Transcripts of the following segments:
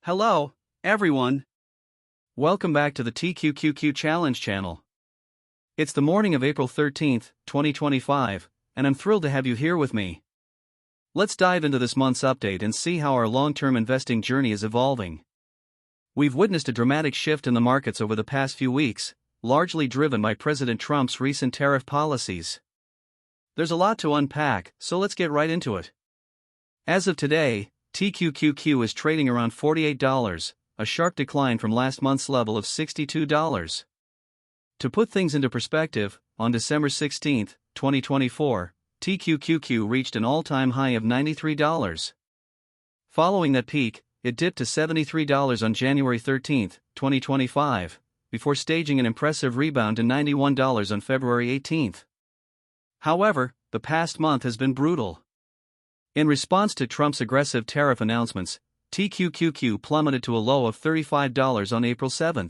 Hello, everyone. Welcome back to the TQQQ Challenge channel. It's the morning of April 13th, 2025, and I'm thrilled to have you here with me. Let's dive into this month's update and see how our long-term investing journey is evolving. We've witnessed a dramatic shift in the markets over the past few weeks, largely driven by President Trump's recent tariff policies. There's a lot to unpack, so let's get right into it. As of today, TQQQ is trading around $48, a sharp decline from last month's level of $62. To put things into perspective, on December 16, 2024, TQQQ reached an all-time high of $93. Following that peak, it dipped to $73 on January 13, 2025, before staging an impressive rebound to $91 on February 18. However, the past month has been brutal. In response to Trump's aggressive tariff announcements, TQQQ plummeted to a low of $35 on April 7.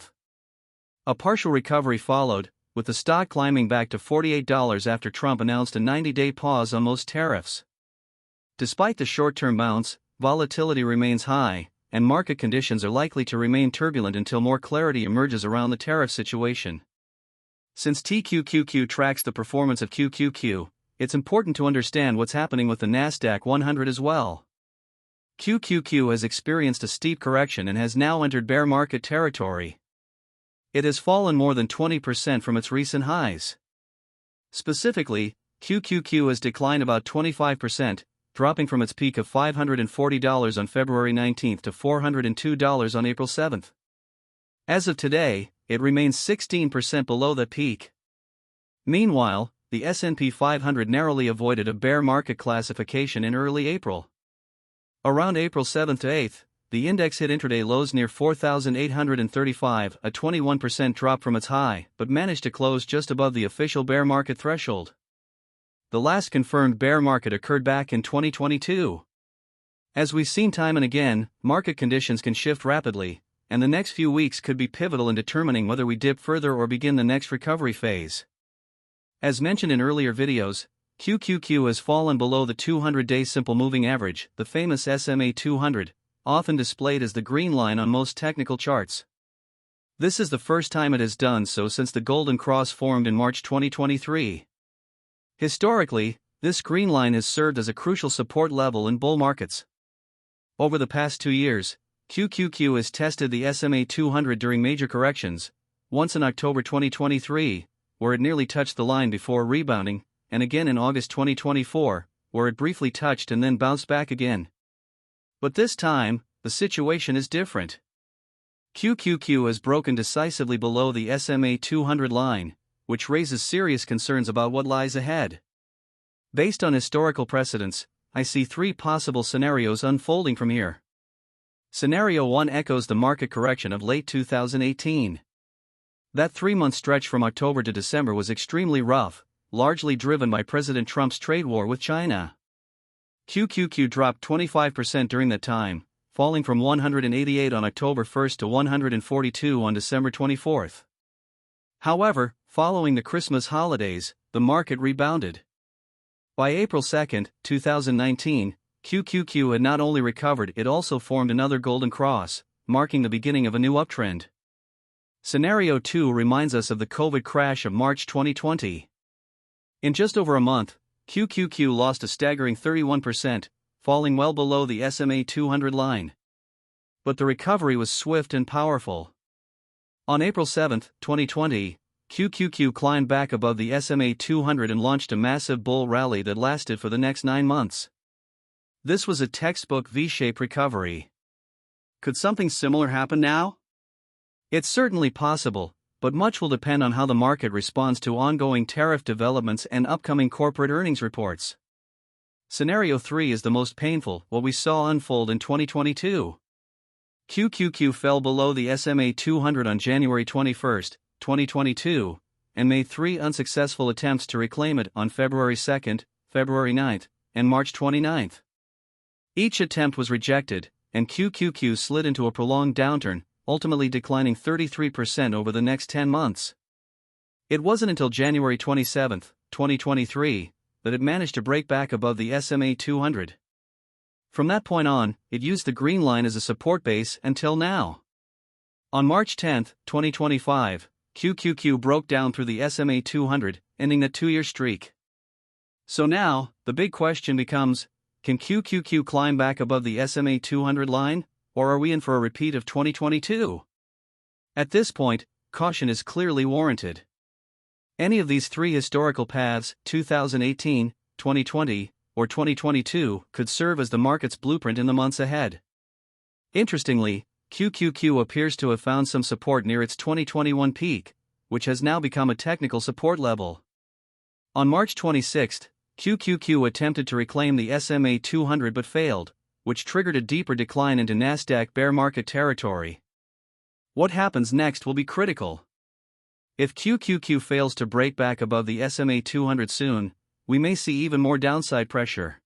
A partial recovery followed, with the stock climbing back to $48 after Trump announced a 90-day pause on most tariffs. Despite the short-term bounce, volatility remains high, and market conditions are likely to remain turbulent until more clarity emerges around the tariff situation. Since TQQQ tracks the performance of QQQ, it's important to understand what's happening with the Nasdaq 100 as well. QQQ has experienced a steep correction and has now entered bear market territory. It has fallen more than 20% from its recent highs. Specifically, QQQ has declined about 25%, dropping from its peak of $540 on February 19 to $402 on April 7. As of today, it remains 16% below that peak. Meanwhile, the S&P 500 narrowly avoided a bear market classification in early April. Around April 7 to 8, the index hit intraday lows near 4,835, a 21% drop from its high, but managed to close just above the official bear market threshold. The last confirmed bear market occurred back in 2022. As we've seen time and again, market conditions can shift rapidly, and the next few weeks could be pivotal in determining whether we dip further or begin the next recovery phase. As mentioned in earlier videos, QQQ has fallen below the 200-day simple moving average, the famous SMA 200, often displayed as the green line on most technical charts. This is the first time it has done so since the Golden Cross formed in March 2023. Historically, this green line has served as a crucial support level in bull markets. Over the past 2 years, QQQ has tested the SMA 200 during major corrections, once in October 2023, where it nearly touched the line before rebounding, and again in August 2024, where it briefly touched and then bounced back again. But this time, the situation is different. QQQ has broken decisively below the SMA 200 line, which raises serious concerns about what lies ahead. Based on historical precedents, I see 3 possible scenarios unfolding from here. Scenario 1 echoes the market correction of late 2018. That 3-month stretch from October to December was extremely rough, largely driven by President Trump's trade war with China. QQQ dropped 25% during that time, falling from 188 on October 1 to 142 on December 24. However, following the Christmas holidays, the market rebounded. By April 2, 2019, QQQ had not only recovered, it also formed another Golden Cross, marking the beginning of a new uptrend. Scenario 2 reminds us of the COVID crash of March 2020. In just over a month, QQQ lost a staggering 31%, falling well below the SMA 200 line. But the recovery was swift and powerful. On April 7, 2020, QQQ climbed back above the SMA 200 and launched a massive bull rally that lasted for the next 9 months. This was a textbook V-shaped recovery. Could something similar happen now? It's certainly possible, but much will depend on how the market responds to ongoing tariff developments and upcoming corporate earnings reports. Scenario 3 is the most painful, what we saw unfold in 2022. QQQ fell below the SMA 200 on January 21, 2022, and made 3 unsuccessful attempts to reclaim it on February 2, February 9, and March 29. Each attempt was rejected, and QQQ slid into a prolonged downturn, ultimately declining 33% over the next 10 months. It wasn't until January 27, 2023, that it managed to break back above the SMA 200. From that point on, it used the green line as a support base until now. On March 10, 2025, QQQ broke down through the SMA 200, ending the 2-year streak. So now, the big question becomes, can QQQ climb back above the SMA 200 line, or are we in for a repeat of 2022? At this point, caution is clearly warranted. Any of these three historical paths, 2018, 2020, or 2022, could serve as the market's blueprint in the months ahead. Interestingly, QQQ appears to have found some support near its 2021 peak, which has now become a technical support level. On March 26, QQQ attempted to reclaim the SMA 200 but failed, which triggered a deeper decline into Nasdaq bear market territory. What happens next will be critical. If QQQ fails to break back above the SMA 200 soon, we may see even more downside pressure.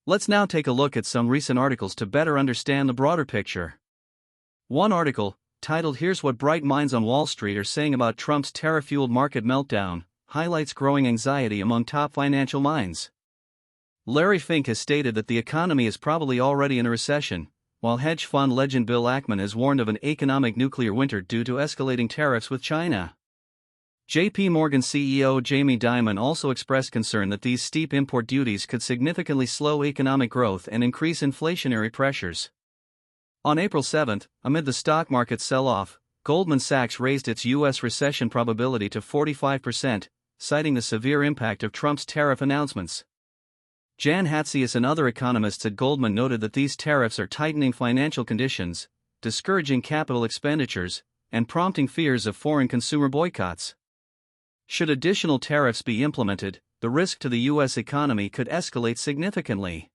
Let's now take a look at some recent articles to better understand the broader picture. One article, titled "Here's What Bright Minds on Wall Street Are Saying About Trump's Tariff-Fueled Market Meltdown," highlights growing anxiety among top financial minds. Larry Fink has stated that the economy is probably already in a recession, while hedge fund legend Bill Ackman has warned of an economic nuclear winter due to escalating tariffs with China. JP Morgan CEO Jamie Dimon also expressed concern that these steep import duties could significantly slow economic growth and increase inflationary pressures. On April 7, amid the stock market sell-off, Goldman Sachs raised its U.S. recession probability to 45%, citing the severe impact of Trump's tariff announcements. Jan Hatzius and other economists at Goldman noted that these tariffs are tightening financial conditions, discouraging capital expenditures, and prompting fears of foreign consumer boycotts. Should additional tariffs be implemented, the risk to the U.S. economy could escalate significantly.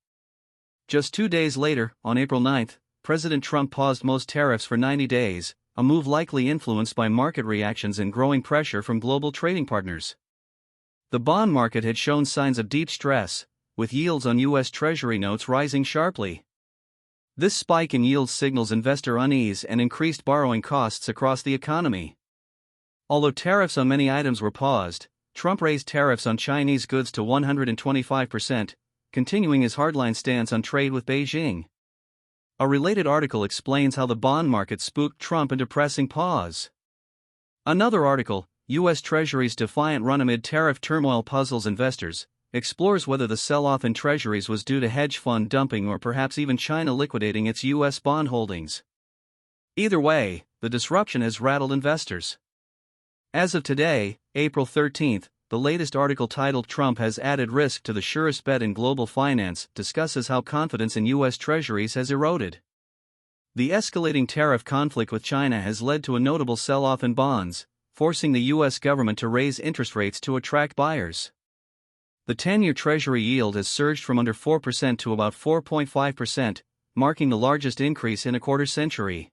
Just 2 days later, on April 9, President Trump paused most tariffs for 90 days, a move likely influenced by market reactions and growing pressure from global trading partners. The bond market had shown signs of deep stress, with yields on U.S. Treasury notes rising sharply. This spike in yields signals investor unease and increased borrowing costs across the economy. Although tariffs on many items were paused, Trump raised tariffs on Chinese goods to 125%, continuing his hardline stance on trade with Beijing. A related article explains how the bond market spooked Trump into pressing pause. Another article, U.S. Treasury's defiant run amid tariff turmoil puzzles investors, explores whether the sell-off in treasuries was due to hedge fund dumping or perhaps even China liquidating its U.S. bond holdings. Either way, the disruption has rattled investors. As of today, April 13, the latest article titled "Trump Has Added Risk to the Surest Bet in Global Finance" discusses how confidence in U.S. Treasuries has eroded. The escalating tariff conflict with China has led to a notable sell-off in bonds, forcing the U.S. government to raise interest rates to attract buyers. The 10-year Treasury yield has surged from under 4% to about 4.5%, marking the largest increase in a quarter century.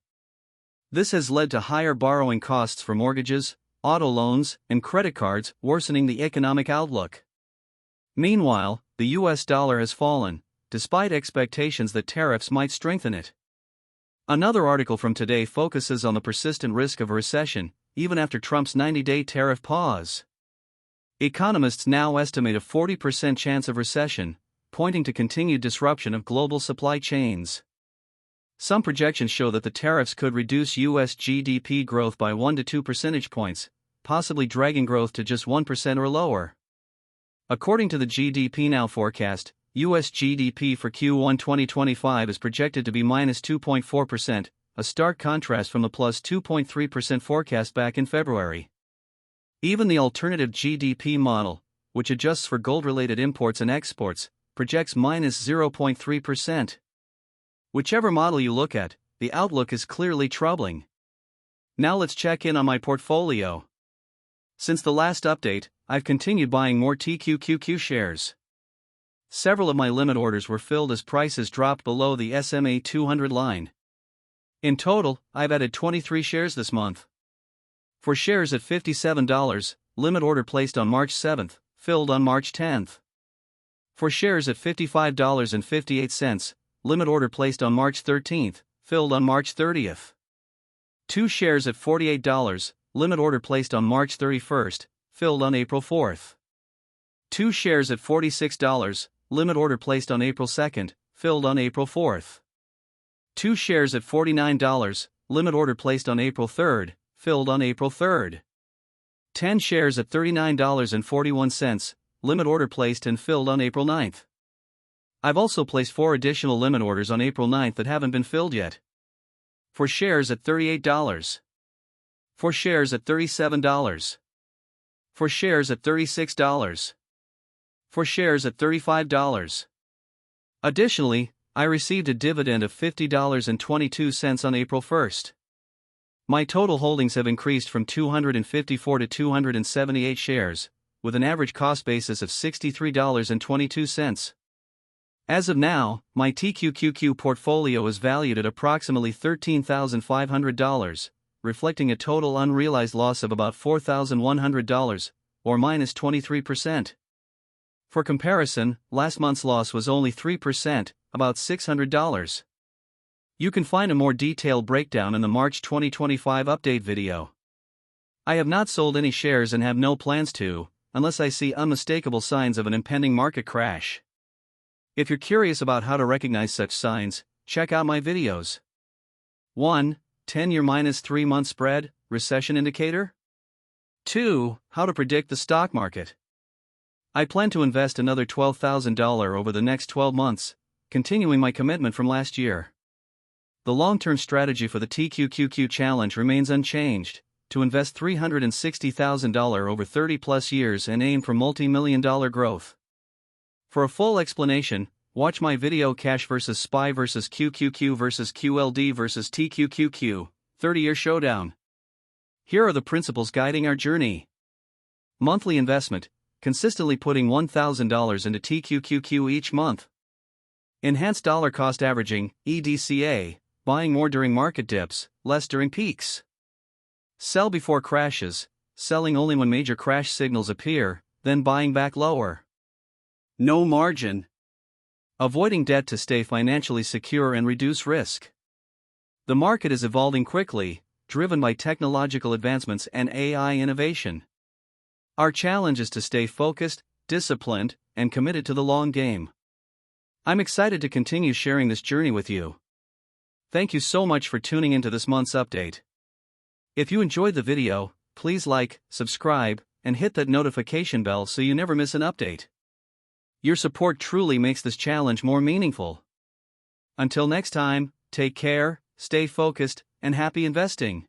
This has led to higher borrowing costs for mortgages, auto loans, and credit cards, worsening the economic outlook. Meanwhile, the U.S. dollar has fallen, despite expectations that tariffs might strengthen it. Another article from today focuses on the persistent risk of a recession, even after Trump's 90-day tariff pause. Economists now estimate a 40% chance of recession, pointing to continued disruption of global supply chains. Some projections show that the tariffs could reduce U.S. GDP growth by 1 to 2 percentage points, possibly dragging growth to just 1% or lower. According to the GDP Now forecast, U.S. GDP for Q1 2025 is projected to be minus 2.4%, a stark contrast from the plus 2.3% forecast back in February. Even the alternative GDP model, which adjusts for gold-related imports and exports, projects minus 0.3%. Whichever model you look at, the outlook is clearly troubling. Now let's check in on my portfolio. Since the last update, I've continued buying more TQQQ shares. Several of my limit orders were filled as prices dropped below the SMA 200 line. In total, I've added 23 shares this month. For shares at $57, limit order placed on March 7th, filled on March 10th. For shares at $55.58, limit order placed on March 13th, filled on March 30th. 2 shares at $48, limit order placed on March 31st, filled on April 4th. 2 shares at $46, limit order placed on April 2nd, filled on April 4th. 2 shares at $49, limit order placed on April 3rd, filled on April 3rd. 10 shares at $39.41, limit order placed and filled on April 9th. I've also placed 4 additional limit orders on April 9th that haven't been filled yet. 4 shares at $38. 4 shares at $37. 4 shares at $36. 4 shares at $35. Additionally, I received a dividend of $50.22 on April 1st. My total holdings have increased from 254 to 278 shares, with an average cost basis of $63.22. As of now, my TQQQ portfolio is valued at approximately $13,500, reflecting a total unrealized loss of about $4,100, or minus 23%. For comparison, last month's loss was only 3%, about $600. You can find a more detailed breakdown in the March 2025 update video. I have not sold any shares and have no plans to, unless I see unmistakable signs of an impending market crash. If you're curious about how to recognize such signs, check out my videos. 1. 10-year minus 3-month spread, recession indicator. 2. How to predict the stock market. I plan to invest another $12,000 over the next 12 months, continuing my commitment from last year. The long-term strategy for the TQQQ challenge remains unchanged, to invest $360,000 over 30-plus years and aim for multi-million-dollar growth. For a full explanation, watch my video Cash vs. SPY vs. QQQ vs. QLD vs. TQQQ, 30-year showdown. Here are the principles guiding our journey. Monthly investment, consistently putting $1,000 into TQQQ each month. Enhanced dollar cost averaging, EDCA, buying more during market dips, less during peaks. Sell before crashes, selling only when major crash signals appear, then buying back lower. No margin. Avoiding debt to stay financially secure and reduce risk. The market is evolving quickly, driven by technological advancements and AI innovation. Our challenge is to stay focused, disciplined, and committed to the long game. I'm excited to continue sharing this journey with you. Thank you so much for tuning into this month's update. If you enjoyed the video, please like, subscribe, and hit that notification bell so you never miss an update. Your support truly makes this challenge more meaningful. Until next time, take care, stay focused, and happy investing.